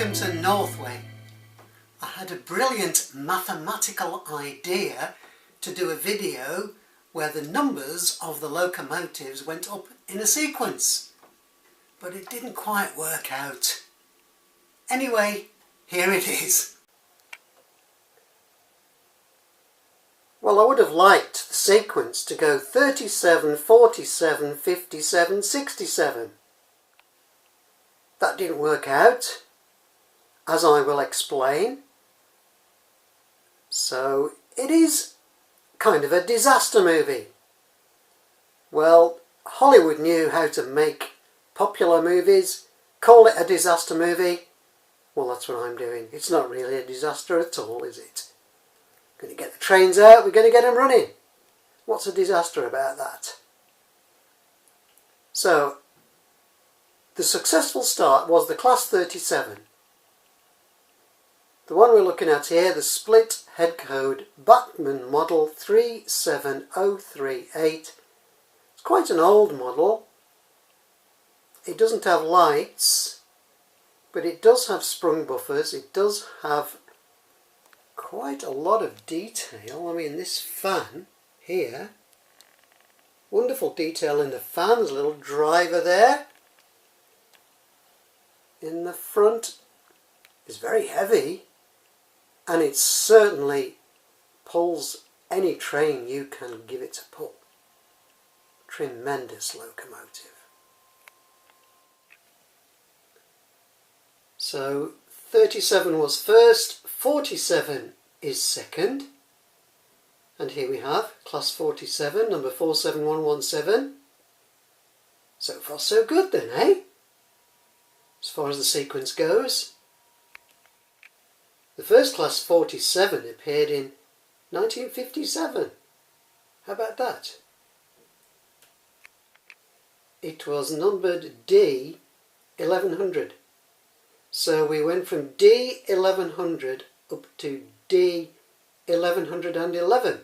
Welcome to Northway. I had a brilliant mathematical idea to do a video where the numbers of the locomotives went up in a sequence, but it didn't quite work out. Anyway, here it is. Well, I would have liked the sequence to go 37, 47, 57, 67. That didn't work out, as I will explain. So it is kind of a disaster movie. Well, Hollywood knew how to make popular movies, call it a disaster movie. Well, that's what I'm doing. It's not really a disaster at all, is it? We're going to get the trains out, we're going to get them running. What's a disaster about that? So, the successful start was the Class 37. The one we're looking at here, the split head code Bachmann model 37038. It's quite an old model. It doesn't have lights, but it does have sprung buffers. It does have quite a lot of detail. I mean, this fan here, wonderful detail in the fan. There's a little driver there. In the front is very heavy, and it certainly pulls any train you can give it to pull. Tremendous locomotive. So 37 was first, 47 is second, and here we have Class 47, number 47117. So far so good then, eh? As far as the sequence goes. The first Class 47 appeared in 1957. How about that? It was numbered D 1100. So we went from D 1100 up to D 1111.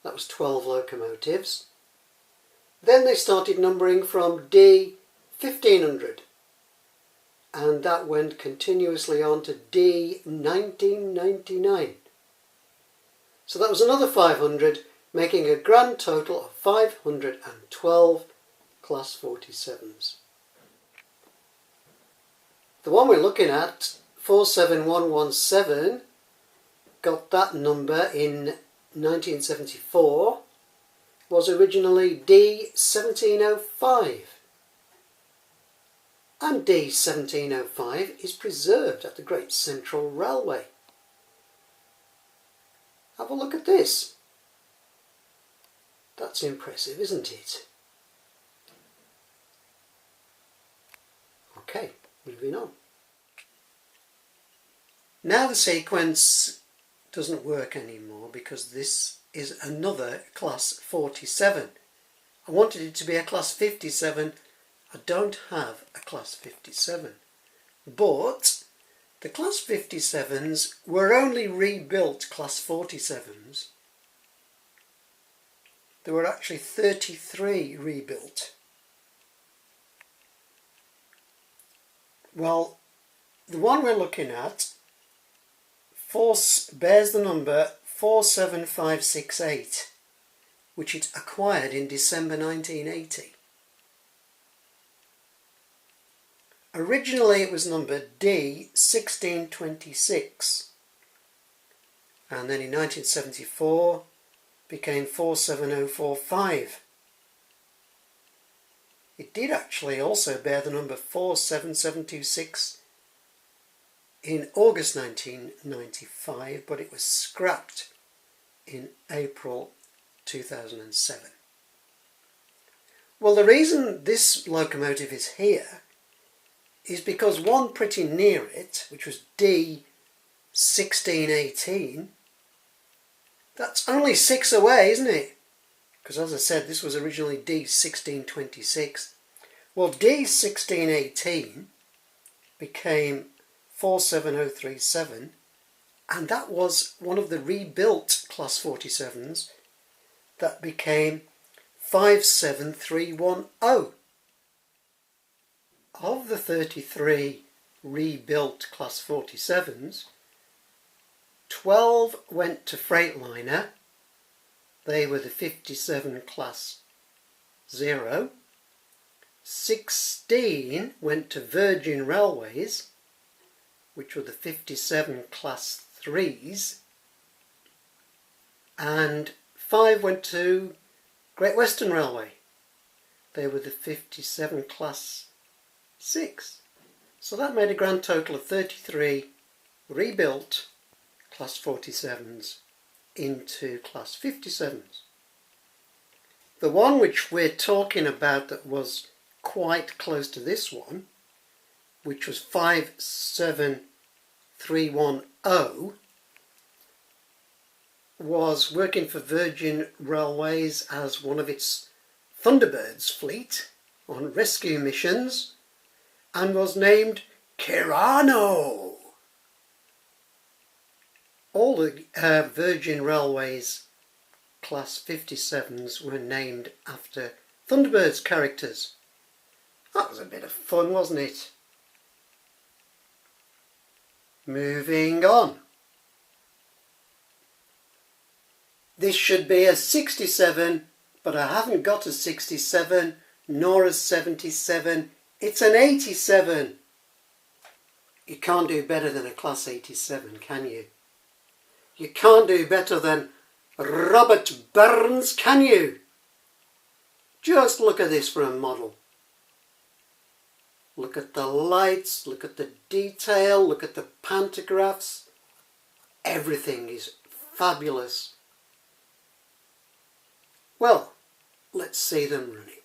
That was 12 locomotives. Then they started numbering from D 1500. And that went continuously on to D 1999. So that was another 500, making a grand total of 512 Class 47s. The one we're looking at, 47117, got that number in 1974, was originally D 1705. And D 1705 is preserved at the Great Central Railway. Have a look at this. That's impressive, isn't it? Okay, moving on. Now the sequence doesn't work anymore because this is another Class 47. I wanted it to be a Class 57. I don't have a Class 57, but the Class 57s were only rebuilt Class 47s. There were actually 33 rebuilt. Well, the one we're looking at bears the number 47568, which it acquired in December 1980. Originally it was numbered D 1626, and then in 1974 became 47045. It did actually also bear the number 47726 in August 1995, but it was scrapped in April 2007. Well, the reason this locomotive is here is because one pretty near it, which was D 1618, that's only 6 away, isn't it? Because as I said, this was originally D 1626. Well, D 1618 became 47037, and that was one of the rebuilt Class 47s that became 57310. Of the 33 rebuilt Class 47s. 12 went to Freightliner. They were the 57 Class 0. 16 went to Virgin Railways, which were the 57 Class 3s. And 5 went to Great Western Railway. They were the 57 Class 6. So that made a grand total of 33 rebuilt Class 47s into Class 57s. The one which we're talking about that was quite close to this one, which was 57310, was working for Virgin Railways as one of its Thunderbirds fleet on rescue missions and was named Kirano. All the Virgin Railways Class 57s were named after Thunderbirds characters. That was a bit of fun, wasn't it? Moving on. This should be a 67, but I haven't got a 67 nor a 77. It's an 87. You can't do better than a Class 87, can you? You can't do better than Robert Burns, can you? Just look at this for a model. Look at the lights, look at the detail, look at the pantographs. Everything is fabulous. Well, let's see them running.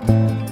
bye.